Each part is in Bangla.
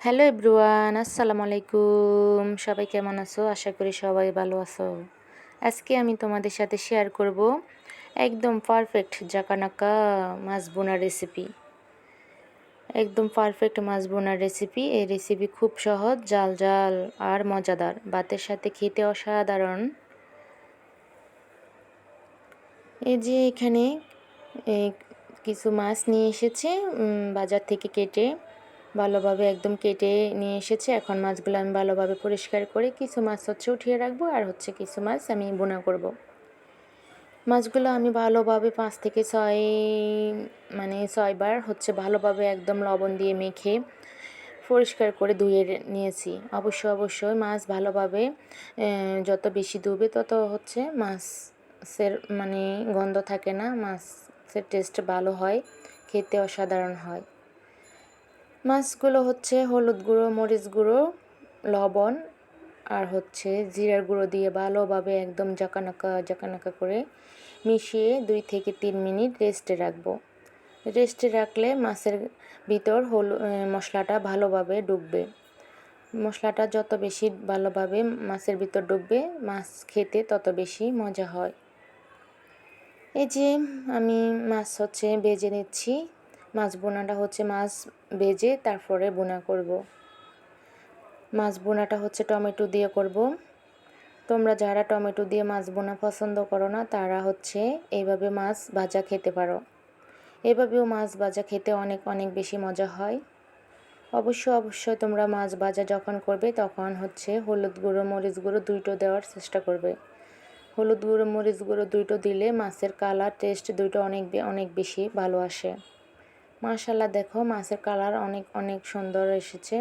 হ্যালো এভরিওয়ান, আসসালামু আলাইকুম। সবাই কেমন আছো? আশা করি সবাই ভালো আছো। আজকে আমি তোমাদের সাথে শেয়ার করব একদম পারফেক্ট জাকানাকা মাছ বোনার রেসিপি। একদম পারফেক্ট মাছ বোনার রেসিপি। এই রেসিপি খুব সহজ, জাল জাল আর মজাদার। ভাতের সাথে খেতে অসাধারণ। এই যে এখানে এ, কিছু মাছ নিয়ে এসেছে বাজার থেকে কেটে। ভালোভাবে একদম কেটে নিয়ে এসেছে। এখন মাছগুলো আমি ভালোভাবে পরিষ্কার করে কিছু মাছ হচ্ছে উঠিয়ে রাখবো, আর হচ্ছে কিছু মাছ আমি বোনা করব। মাছগুলো আমি ভালোভাবে 5 থেকে 6 6 বার হচ্ছে ভালোভাবে একদম লবণ দিয়ে মেখে পরিষ্কার করে ধুয়ে নিয়েছি। অবশ্যই মাছ ভালোভাবে যত বেশি ধুবে তত হচ্ছে মাছের গন্ধ থাকে না, মাছের টেস্ট ভালো হয়, খেতে অসাধারণ হয়। মাছগুলো হচ্ছে হলুদ গুঁড়ো, মরিচ গুঁড়ো, লবণ আর হচ্ছে জিরার গুঁড়ো দিয়ে ভালোভাবে একদম জাকানাকা করে মিশিয়ে 2 থেকে 3 মিনিট রেস্টে রাখবো। রেস্টে রাখলে মাছের ভিতর মশলাটা ভালোভাবে ঢুকবে। মশলাটা যত বেশি ভালোভাবে মাছের ভিতর ঢুকবে, মাছ খেতে তত বেশি মজা হয়। এই যে আমি মাছ হচ্ছে ভেজে নিচ্ছি। মাছ বোনাটা হচ্ছে মাছ ভেজে তারপরে বোনা করব। মাছ বোনাটা হচ্ছে টমেটো দিয়ে করব। তোমরা যারা টমেটো দিয়ে মাছ বোনা পছন্দ করো না, তারা হচ্ছে এইভাবে মাছ ভাজা খেতে পারো। এভাবেও মাছ ভাজা খেতে অনেক অনেক বেশি মজা হয়। অবশ্যই তোমরা মাছ ভাজা যখন করবে তখন হচ্ছে হলুদ গুঁড়ো, মরিচ গুঁড়ো দুইটো দেওয়ার চেষ্টা করবে। হলুদ গুঁড়ো, মরিচ গুঁড়ো দুইটো দিলে মাছের কালার, টেস্ট দুইটো অনেক বেশি ভালো আসে। মাশাআল্লাহ, দেখো মাছের কালার অনেক অনেক সুন্দর এসেছে।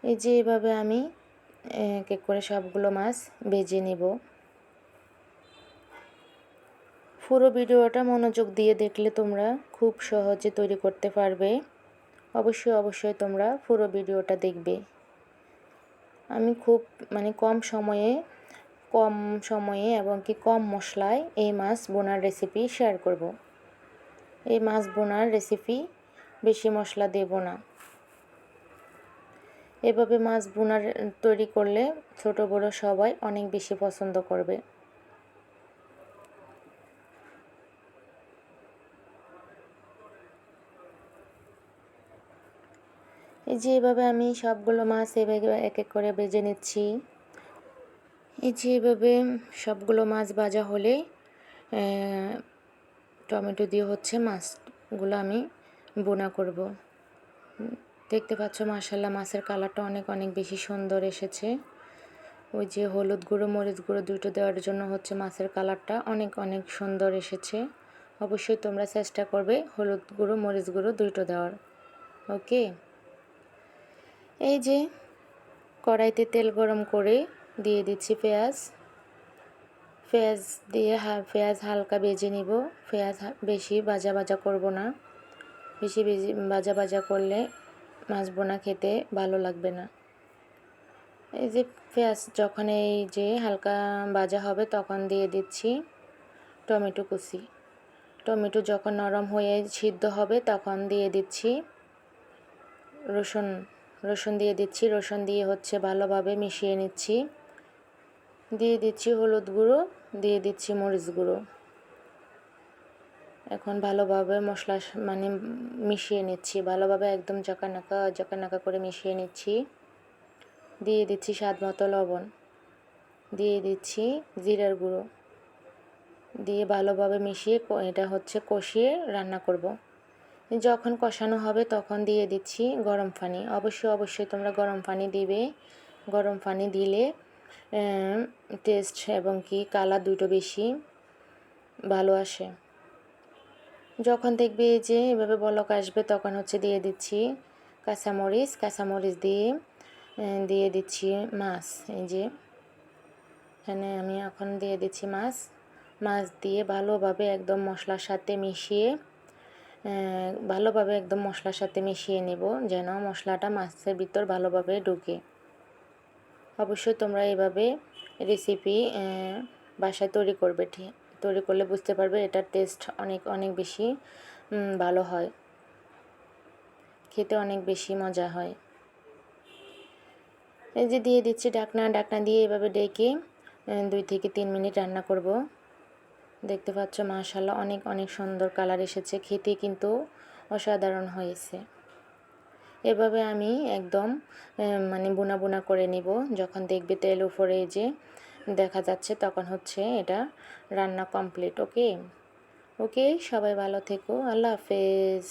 এই যে এভাবে আমি এক এক করে সবগুলো মাছ ভেজে নিব। পুরো ভিডিওটা মনোযোগ দিয়ে দেখলে তোমরা খুব সহজে তৈরি করতে পারবে। অবশ্যই তোমরা পুরো ভিডিওটা দেখবে। আমি খুব কম সময়ে এবং কি কম মশলায় এই মাছ বোনার রেসিপি শেয়ার করব। এই মাছ বোনার রেসিপি বেশি মশলা দেব না। এভাবে মাছ বোনার তৈরি করলে ছোট বড় সবাই অনেক বেশি পছন্দ করবে। এই যে এভাবে আমি সবগুলো মাছ এভাবে এক এক করে ভেজে নিচ্ছি। এই যে এভাবে সবগুলো মাছ ভাজা হলে টমেটো দিয়ে হচ্ছে মাছগুলো আমি বোনা করব। দেখতে পাচ্ছ মাশাআল্লাহ, মাছের কালারটা অনেক অনেক বেশি সুন্দর এসেছে। ওই যে হলুদ গুঁড়ো, মরিচ গুঁড়ো দুটো দেওয়ার জন্য হচ্ছে মাছের কালারটা অনেক অনেক সুন্দর এসেছে। অবশ্যই তোমরা চেষ্টা করবে হলুদ গুঁড়ো, মরিচ গুঁড়ো দুটো দেওয়ার। ওকে। এই যে কড়াইতে তেল গরম করে দিয়ে দিচ্ছি পেঁয়াজ। পেঁয়াজ দিয়ে পেঁয়াজ হালকা ভেজে নিব। পেঁয়াজ বেশি ভাজা করব না। বেশি ভাজা করলে মাছ বোনা খেতে ভালো লাগবে না। এই যে পেঁয়াজ যখন এই যে হালকা ভাজা হবে তখন দিয়ে দিচ্ছি টমেটো কুচি। টমেটো যখন নরম হয়ে সিদ্ধ হবে তখন দিয়ে দিচ্ছি রসুন দিয়ে দিচ্ছি। রসুন দিয়ে হচ্ছে ভালোভাবে মিশিয়ে নিচ্ছি। দিয়ে দিচ্ছি হলুদ গুঁড়ো, দিয়ে দিচ্ছি মরিচ গুঁড়ো। এখন ভালোভাবে মশলা মিশিয়ে নিচ্ছি। ভালোভাবে একদম জাকানাকা করে মিশিয়ে নিচ্ছি। দিয়ে দিচ্ছি স্বাদ মতো লবণ, দিয়ে দিচ্ছি জিরার গুঁড়ো, দিয়ে ভালোভাবে মিশিয়ে এটা হচ্ছে কষিয়ে রান্না করব। যখন কষানো হবে তখন দিয়ে দিচ্ছি গরম পানি। অবশ্যই তোমরা গরম পানি দিবে। গরম পানি দিলে টেস্ট এবং কি কালার দুটো বেশি ভালো আসে। যখন দেখবে যে এভাবে বলক আসবে তখন হচ্ছে দিয়ে দিচ্ছি কাঁচামরিচ দিয়ে দিচ্ছি মাছ। এই যে এখানে আমি এখন দিয়ে দিচ্ছি মাছ দিয়ে ভালোভাবে একদম মশলার সাথে মিশিয়ে নেব, যেন মশলাটা মাছের ভিতর ভালোভাবে ঢুকে। অবশ্যই তোমরা এভাবে রেসিপি বাসায় তৈরি করলে বুঝতে পারবে এটার টেস্ট অনেক অনেক বেশি ভালো হয়। খেতে অনেক বেশি মজা হয়। এই যে দিয়ে দিচ্ছি ঢাকনা দিয়ে এভাবে ডেকে 2 থেকে 3 মিনিট রান্না করব। দেখতে পাচ্ছ মাশাআল্লাহ অনেক অনেক সুন্দর কালার এসেছে, খেতে কিন্তু অসাধারণ হয়েছে। এভাবে আমি একদম মানে বোনা বোনা করে নিব। যখন দেখবে তেল উপরে যে দেখা যাচ্ছে তখন হচ্ছে এটা রান্না কমপ্লিট। ওকে ওকে, সবাই ভালো থেকো, আল্লাহ হাফেজ।